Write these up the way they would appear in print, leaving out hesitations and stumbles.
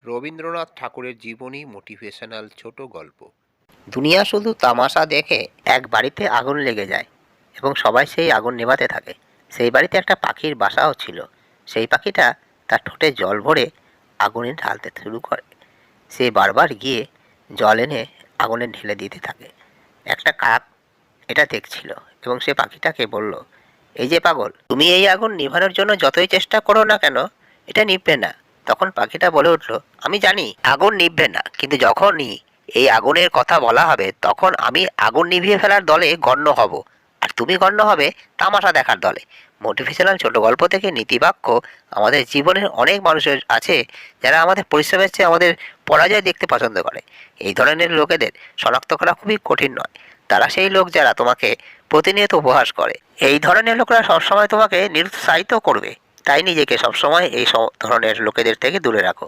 রবীন্দ্রনাথ ঠাকুরের জীবনী মোটিভেশনাল ছোট গল্প। দুনিয়া শুধু তামাশা দেখে। এক বাড়িতে আগুন লেগে যায় এবং সবাই সেই আগুন নেভাতে থাকে। সেই বাড়িতে একটা পাখির বাসাও ছিল। সেই পাখিটা তার ঠোঁটে জল ভরে আগুনে ঢালতে শুরু করে। সে বারবার গিয়ে জল এনে আগুনে ঢেলে দিতে থাকে। একটা কাক এটা দেখছিল এবং সে পাখিটাকে বলল, এই যে পাগল, তুমি এই আগুন নিভানোর জন্য যতই চেষ্টা করো না কেন, এটা নিভবে না। তখন পাখিটা বলে উঠল, আমি জানি আগুন নিভবে না, কিন্তু যখনই এই আগুনের কথা বলা হবে তখন আমি আগুন নিভিয়ে ফেলার দলে গণ্য হব, আর তুমি গণ্য হবে তামাশা দেখার দলে। মোটিভেশনাল ছোট গল্প থেকে নীতিবাক্য। আমাদের জীবনের অনেক মানুষের আছে যারা আমাদের পরিশ্রমের চেয়ে আমাদের পরাজয় দেখতে পছন্দ করে। এই ধরনের লোকেদের শনাক্ত করা খুবই কঠিন নয়। তারা সেই লোক যারা তোমাকে প্রতিনিয়ত উপহাস করে। এই ধরনের লোকরা সবসময় তোমাকে নিরুৎসাহিত করবে। তাই নিজেকে সবসময় এই ধরনের লোকেদের থেকে দূরে রাখো।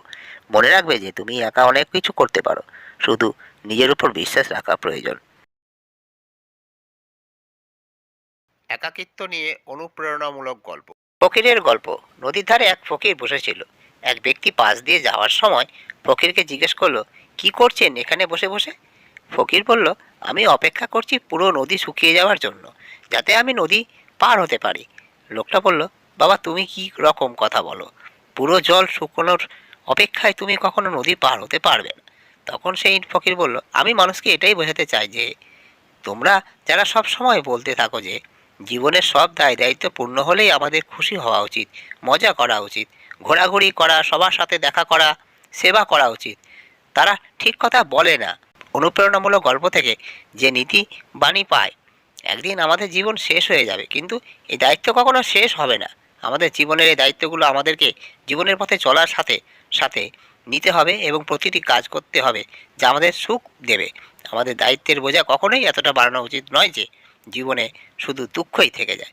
মনে রাখবে যে তুমি একা অনেক কিছু করতে পারো, শুধু নিজের উপর বিশ্বাস রাখা প্রয়োজন। একাকিত্ব নিয়ে অনুপ্রেরণামূলক গল্প। ফকিরের গল্প। নদীর ধারে এক ফকির বসেছিল। এক ব্যক্তি পাশ দিয়ে যাওয়ার সময় ফকিরকে জিজ্ঞেস করলো, কি করছেন এখানে বসে বসে? ফকির বলল, আমি অপেক্ষা করছি পুরো নদী শুকিয়ে যাওয়ার জন্য, যাতে আমি নদী পার হতে পারি। লোকটা বলল, বাবা তুমি কি রকম কথা বলো? পুরো জল শুকোনোর অপেক্ষায় তুমি কখনো নদী পার হতে পারবে না। তখন সেই ফকির বলল, আমি মানুষকে এটাই বোঝাতে চাই যে তোমরা যারা সব সময় বলতে থাকো যে জীবনের সব দায় দায়িত্ব পূর্ণ হলেই আমাদের খুশি হওয়া উচিত, মজা করা উচিত, ঘোরাঘুরি করা, সবার সাথে দেখা করা, সেবা করা উচিত, তারা ঠিক কথা বলে না। অনুপ্রেরণামূলক গল্প থেকে যে নীতি বাণী পায়, একদিন আমাদের জীবন শেষ হয়ে যাবে, কিন্তু এই দায়িত্ব কখনো শেষ হবে না। আমাদের জীবনের এই দায়িত্বগুলো আমাদেরকে জীবনের পথে চলার সাথে সাথে নিতে হবে এবং প্রতিটি কাজ করতে হবে যা আমাদের সুখ দেবে। আমাদের দায়িত্বের বোঝা কখনোই এতটা বাড়ানো উচিত নয় যে জীবনে শুধু দুঃখই থেকে যায়।